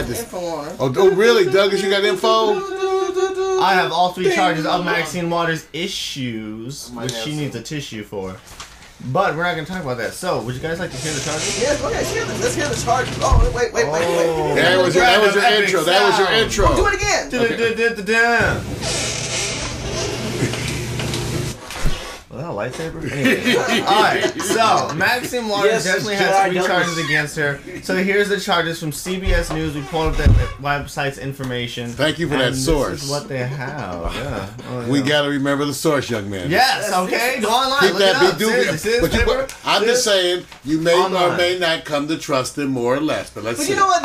info on her. Oh, really, Douglas? You got info? I have all 3 charges of Maxine Waters' issues, which she needs a tissue for. But we're not going to talk about that. So, would you guys like to hear the charges? Yes, okay, let's hear the charges. Oh, wait. That was your intro. That was your intro. Do it again. Was that a lightsaber? Anyway. Alright, so Maxine Waters definitely has 3 charges against her. So here's the charges from CBS News. We pulled up that website's information. Thank you for that source. This is what they have. Yeah. We got to remember the source, young man. Yes, okay. Go online. Keep Look it up. But I'm just saying, you may or may not come to trust him more or less. But let's see. But you know what?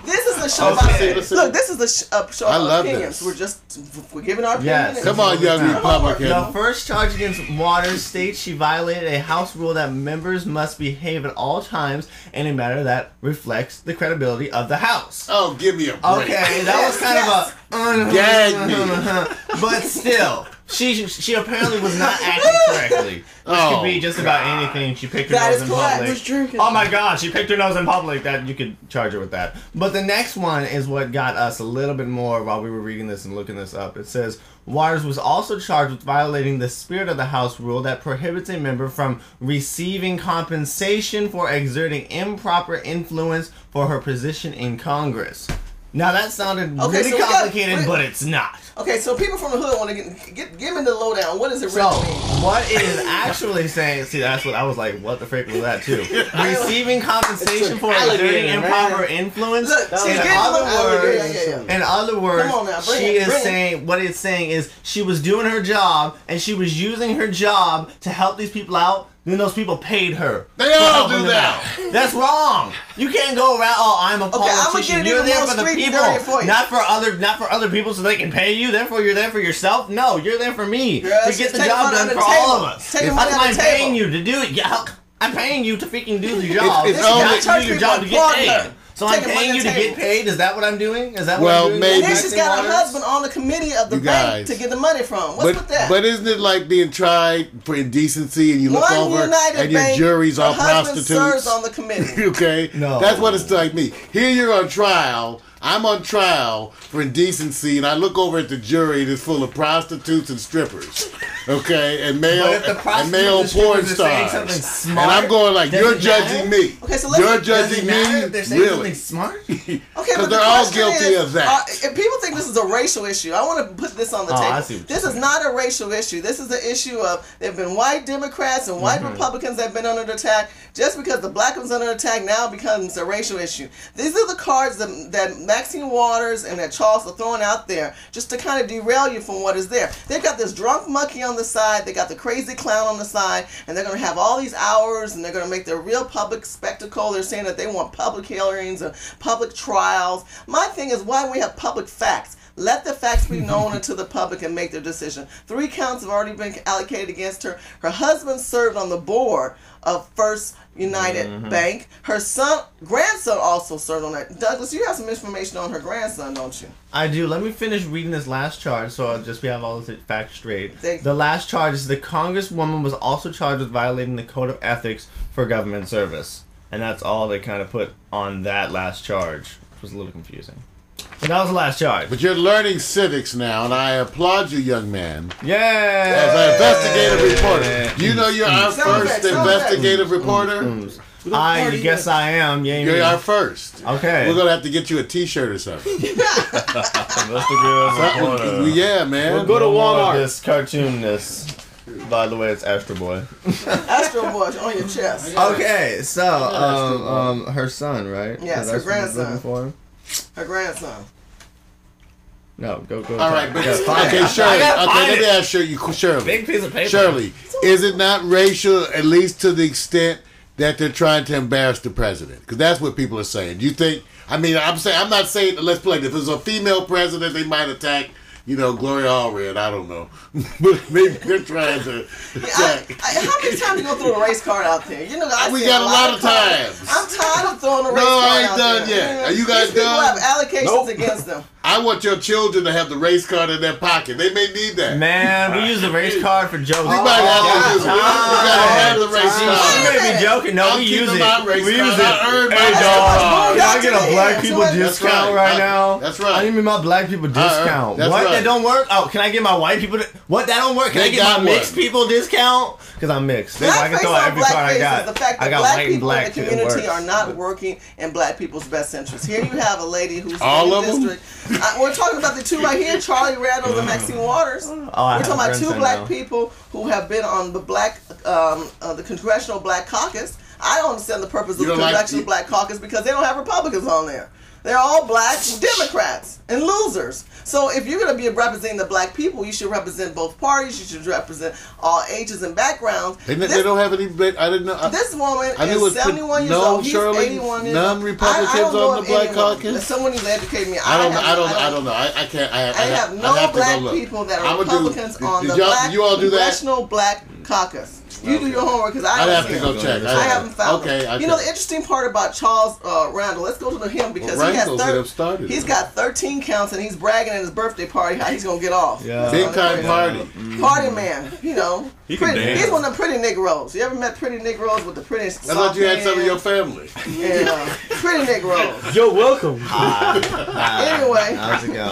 This is a show about look, this is a show about opinions. We're giving our opinion. Yes. Come on, young Republican. The first charge against Waters states she violated a House rule that members must behave at all times in a manner that reflects the credibility of the House. Oh, give me a break. Okay, that was kind of a gag me. But still, she apparently was not acting correctly. This could be just about anything. She picked her nose in public. Oh my God, she picked her nose in public. That you could charge her with that. But the next one is what got us a little bit more while we were reading this and looking this up. It says Waters was also charged with violating the spirit of the House rule that prohibits a member from receiving compensation for exerting improper influence for her position in Congress. Now that sounded really complicated, but it's not. Okay, so people from the hood want to give me the lowdown. What does it really mean? What it is actually saying, see, that's what I was like, what the frick was that too? Receiving compensation for exerting improper influence. Look, in other words, she is saying, what it's saying is she was doing her job and she was using her job to help these people out. Then those people paid her. They all do that. That's wrong. You can't go around. Oh, I'm a politician. You're there for the people, not for other people, so they can pay you. Therefore, you're there for yourself. No, you're there for me to get the job done for all of us. I'm paying you to do it. Yeah, I'm paying you to freaking do the job. Not to do your job to get paid. So I'm paying you to get paid? Is that what I'm doing? Is that what I'm doing? Maybe. And then she's got her husband on the committee of the bank to get the money from. What's with that? But isn't it like being tried for indecency and you look over and your jury's all prostitutes? Serves on the committee. Okay? No. That's what it's like me. Here you're on trial. I'm on trial for indecency, and I look over at the jury that's full of prostitutes and strippers, okay, and male porn stars. And I'm going like, you're judging me. Okay, so you're judging me, really? Smart? Okay, because they're all guilty of that. If people think this is a racial issue, I want to put this on the table. This is not a racial issue. This is the issue of there have been white Democrats and white Republicans that have been under attack. Just because the black one's under attack now becomes a racial issue. These are the cards that Maxine Waters and that Charles are throwing out there just to kind of derail you from what is there. They've got this drunk monkey on the side, they got the crazy clown on the side, and they're going to have all these hours and they're going to make their real public spectacle. They're saying that they want public hearings and public trials. My thing is, why don't we have public facts? Let the facts be known to the public and make their decision. 3 counts have already been allocated against her. Her husband served on the board of First United Bank. Her grandson also served on that. Douglas, you have some information on her grandson, don't you? I do. Let me finish reading this last charge so we have all the facts straight. The last charge is the Congresswoman was also charged with violating the Code of Ethics for Government Service. And that's all they kind of put on that last charge, which was a little confusing. So that was the last charge. But you're learning civics now, and I applaud you, young man. Yeah. As an investigative reporter. You know you're our first investigative reporter? I guess I am. Yeah, you're our first. Okay. We're going to have to get you a t-shirt or something. Yeah, man. We'll go to Walmart. This cartoonness. By the way, it's Astro Boy. Astro Boy on your chest. Okay, so her son, right? Yes, her grandson. Her grandson. No, go. All right, but okay, Shirley. Okay, let me ask you, Shirley. Big piece of paper. Shirley, is it not racial, at least to the extent that they're trying to embarrass the president? Because that's what people are saying. Do you think? I mean, I'm not saying. Let's play. If it was a female president, they might attack. Gloria Allred, I don't know. But maybe they're trying to attack. How many times you go throw the race card out there? We got a lot of times. I'm tired of throwing the race card out there. No, I ain't done yet. Are you guys done? People have allocations against them. I want your children to have the race card in their pocket. They may need that. Man, we use the race card for jokes. You might have to use it. You gotta have the race card. She may be joking. No, we use it. We use it. Hey, dog. Can I get a black people discount right now? That's right. I need me my black people discount. What? That don't work? Oh, can I get my white people? What? That don't work? Can I get my mixed people discount? Because I'm mixed. I can throw every card I got. The fact that black people in the community are not working in black people's best interest. Here you have a lady who's in the district. We're talking about the two right here, Charlie Randall and Maxine Waters. We're talking about two black people who have been on the the Congressional Black Caucus. I don't understand the purpose of the Congressional Black Caucus because they don't have Republicans on there. They're all black Democrats and losers. So if you're going to be representing the black people, you should represent both parties. You should represent all ages and backgrounds. They don't have any. I didn't know. This woman is 71 years old. He's 81 years old. None Republicans on the Black Caucus. Someone needs to educate me. I don't know. I can't. I have no black people that are Republicans on the Congressional Black Caucus. You do your homework because I'd have to go check. I haven't found it. You know the interesting part about Charles Randall. Let's go to him because he's got 13 counts and he's bragging at his birthday party how he's gonna get off. Yeah. Big time party. Party man. You know. He's one of them pretty Negroes. You ever met pretty Negroes with the prettiest? I thought you had some of your family. Yeah, pretty Negroes. You're welcome. Anyway. How's it going?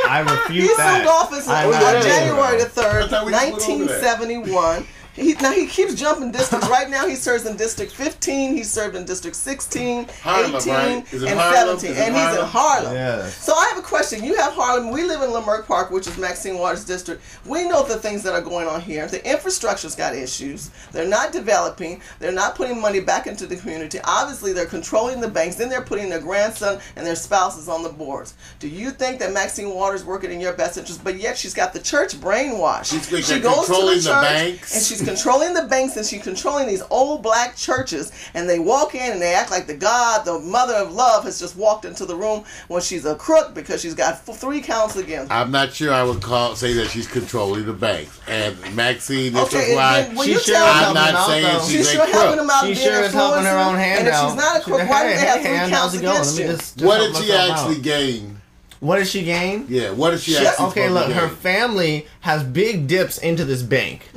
I refuse that. He assumed office on January the 3rd, 1971. He keeps jumping districts. Right now he serves in District 15. He served in District 16, Harlem, 18, right? and 17. And he's in Harlem. Yes. So I have a question. You have Harlem. We live in Leimert Park, which is Maxine Waters' district. We know the things that are going on here. The infrastructure's got issues. They're not developing. They're not putting money back into the community. Obviously, they're controlling the banks. Then they're putting their grandson and their spouses on the boards. Do you think that Maxine Waters is working in your best interest? But yet she's got the church brainwashed. She goes to the church and she's controlling the banks and she's controlling these old black churches, and they walk in and they act like the mother of love has just walked into the room when she's a crook because she's got 3 counts against her. I'm not sure I would say that she's controlling the banks. And Maxine, this is why I'm not saying she's a crook. She sure is helping her own hand out. And if she's not a crook, why do they have 3 counts against you? What did she actually gain? What did she gain? Yeah, what did she actually Okay, look, her family has big dips into this bank.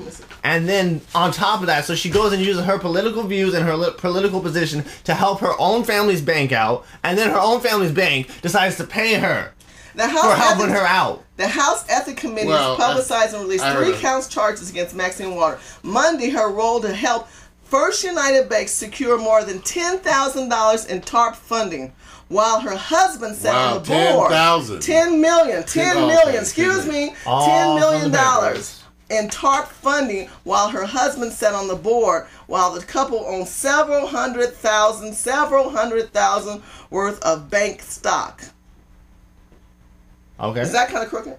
And then on top of that, so she goes and uses her political views and her political position to help her own family's bank out. And then her own family's bank decides to pay her for helping her out. The House Ethics Committee publicized and released 3 counts charges against Maxine Waters. Monday, her role to help First United Bank secure more than $10,000 in TARP funding, while her husband sat on the board. $10 million. Excuse me. $10 million in TARP funding, while her husband sat on the board, while the couple owned several hundred thousand worth of bank stock. Okay. Is that kind of crooked?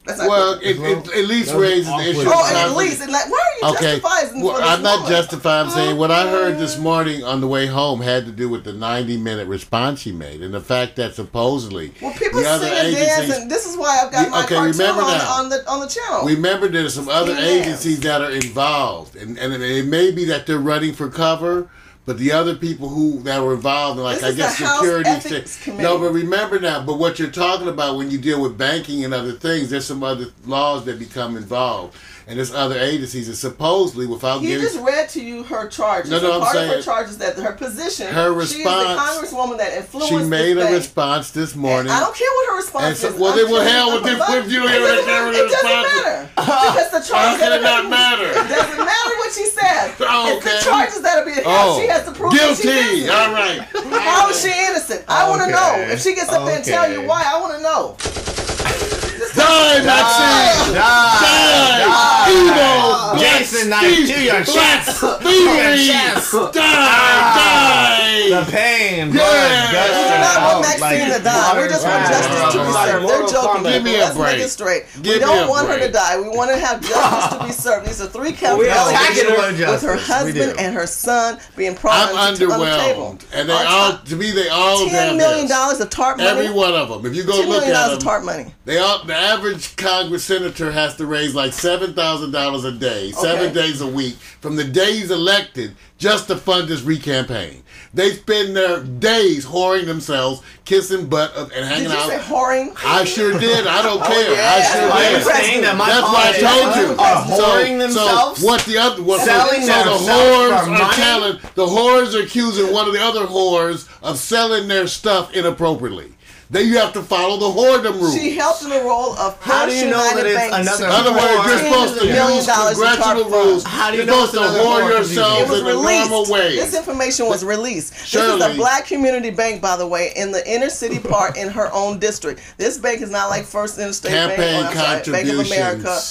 It at least raises the issue. At least. Why are you justifying this? I'm not justifying. I'm saying what I heard this morning on the way home had to do with the 90-minute response she made and the fact that supposedly people sing and dance, and this is why I've got my cartoon on the channel. Remember, there's some other agencies that are involved, and it may be that they're running for cover. But the other people that were involved, like I guess security. No, but remember now. But what you're talking about when you deal with banking and other things, there's some other laws that become involved, and there's other agencies that supposedly, without giving. He just read to you her charges. No, I'm saying of her charges that her position. Her response. She is the congresswoman that influenced. She made a response this morning. And I don't care what her response is. Well, then what hell with if you don't hear what her response is? It doesn't matter because the charges. How can it not matter? It doesn't matter what she said. Oh, okay. It's the charges that are being held. She has to prove guilty. That she's innocent. All right. How is she innocent? I want to know. If she gets up there and tell you why, I want to know. Die, Maxine! Die! Evil! Jason, knife to your chest! Die! The pain! We do not want Maxine to die. We just want justice to be served. They're joking. Give me a break. Let's make it straight. We don't want her to die. We want to have justice to be served. These are 3 counts with her husband and her son being prosecuted on the table. And they all, to me, they all $10 million of TARP money. Every one of them. If you go look at them, $10 million of TARP money. The average Congress senator has to raise like $7,000 a day, 7 days days a week from the day he's elected just to fund this re-campaign. They spend their days whoring themselves, kissing butt, and hanging out. Did you say whoring? I sure did. I don't care. Yeah. I sure did. That's why I told you. Whoring themselves? So what the other? Selling the themselves whores for are money? telling. The whores are accusing one of the other whores of selling their stuff inappropriately. Then you have to follow the whoredom rules. She helped in the role of How do you know that it's another? In other words, you're supposed to use congressional rules. How do you You're know supposed to whore yourselves in the normal way. This information was released. Shirley. This is a black community bank, by the way, in the inner city part in her own district. This bank is not like First Interstate Campaign Bank, Bank of America.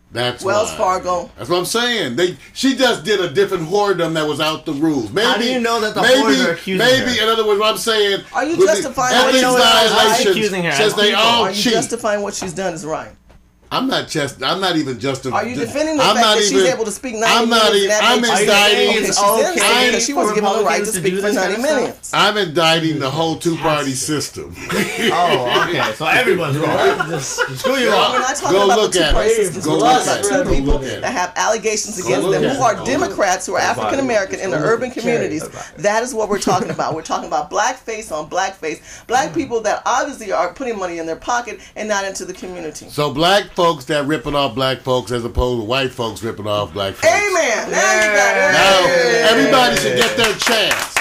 That's Wells why. Fargo. That's what I'm saying. She just did a different whoredom that was out the rules. Maybe, how do you know that the whores are accusing her? In other words, what I'm saying. Are you justifying ethics violations? Since they all Are you cheat. justifying what she's done is right? I'm not even justifying. Are you defending the fact that she's able to speak 90 minutes? I'm indicting. She was given the right to speak for 90 minutes. I'm indicting the whole two-party system. Oh, okay. So everyone's wrong. Screw you all. We're not talking about the two-party system. We're talking about two people that have allegations against them who are Democrats, who are African American in the urban communities. That is what we're talking about. We're talking about blackface on blackface. Black people that obviously are putting money in their pocket and not into the community. So black folks that ripping off black folks as opposed to white folks ripping off black folks. Amen. Now everybody should get their chance.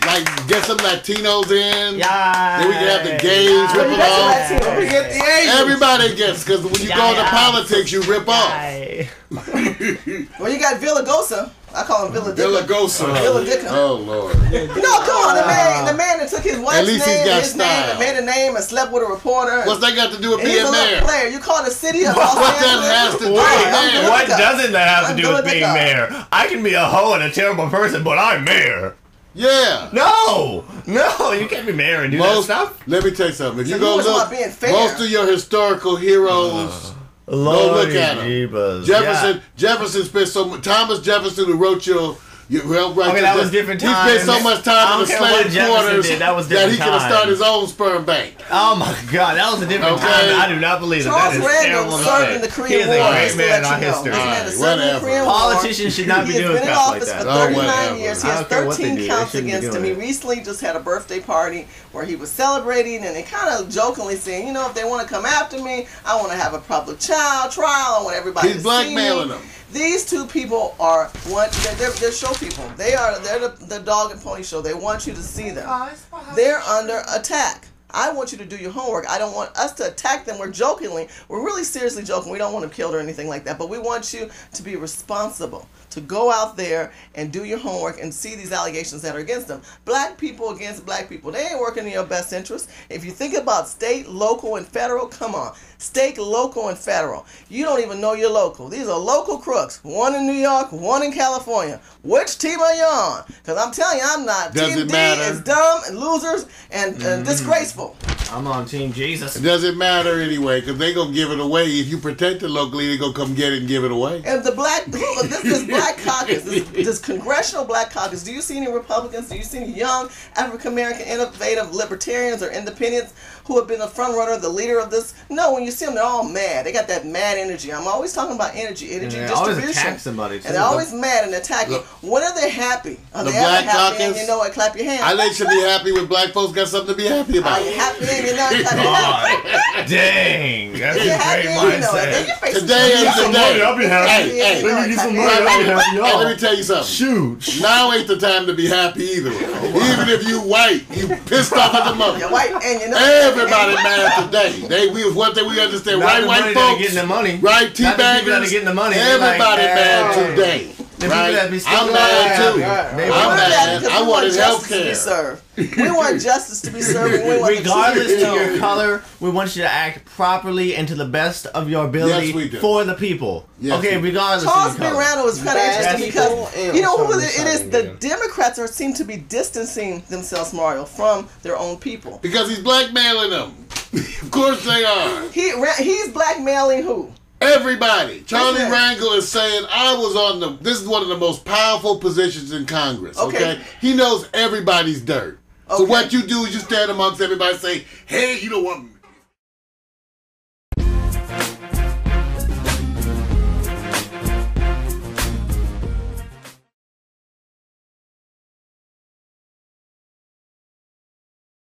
Like get some Latinos in. Yeah. Then we can have the gays ripping off. We get the Asians. Everybody gets, because when you go into politics, you rip off. Well, you got Villagosa. I call him Villagosa. Villadicka. Oh Lord. No, come on, the man that took his wife's name, his name, and made a name and slept with a reporter. What's that got to do with and being he's a mayor? player. You call the city of Los What Angeles. that has to do with mayor? What doesn't that have to do with being mayor? I can be a hoe and a terrible person, but I'm mayor. Yeah. No, you can't be mayor and do that stuff. Let me tell you something. If So you go look, being fair. most of your historical heroes. Go look at them. Jefferson spent Thomas Jefferson, who wrote your that was different time. He spent so much time in the slave quarters that he could have started his own sperm bank. Oh my God, that was a different time. I do not believe that. That is terrible. Served in the Korean War. He is a great man in our history. Whatever. Politicians should not be doing stuff like that. He has been in office for 39 years. He has 13 counts against him. He recently just had a birthday party where he was celebrating, and they kind of jokingly saying, you know, if they want to come after me, I want to have a public trial. I want everybody to see me. He's blackmailing them. These two people are they're show people. They're the dog and pony show. They want you to see them. They're under attack. I want you to do your homework. I don't want us to attack them. We're really seriously joking. We don't want them killed or anything like that. But we want you to be responsible, to go out there and do your homework and see these allegations that are against them. Black people against black people. They ain't working in your best interest. If you think about state, local, and federal, come on. State, local, and federal. You don't even know your local. These are local crooks. One in New York, one in California. Which team are you on? Because I'm telling you, I'm not. Team D is dumb and losers and disgraceful. I'm on Team Jesus. It doesn't matter anyway, because they're going to give it away. If you protect it locally, they're going to come get it and give it away. And the this black caucus, this congressional black caucus, do you see any Republicans? Do you see any young African-American, innovative libertarians or independents who have been the front runner, the leader of this? No, when you see them, they're all mad. They got that mad energy. I'm always talking about energy distribution. Always attack somebody, too. And they're always mad and attacking. When are they happy? Are they black ever happy? caucus, and you know what? Clap your hands. I think should be happy when black folks got something to be happy about. Are you happy and you know it? Clap your hands. Dang, that's a great mindset. Today is the day. I'll be happy. Hey, let me get some money. I'll be happy. Let me tell you something. Shoot. Now ain't the time to be happy either. Even if you white, you pissed off at the mother. You're white and you know everybody mad today. One thing we understand. Not white folks getting the money. Right, teabaggers. Getting the money. Everybody mad today. Right? I'm mad too. I'm mad. I wanted health care. We want justice to be served. Regardless to your color, we want you to act properly and to the best of your ability for the people. Yes, okay, regardless Charles of your B. color. Randall was kind of interesting because you know who it is. The Democrats seem to be distancing themselves, Mario, from their own people because he's blackmailing them. Of course they are. He's blackmailing who? Everybody. Charlie Rangel is saying this is one of the most powerful positions in Congress. Okay. He knows everybody's dirt. So what you do is you stand amongst everybody and say, hey, you don't want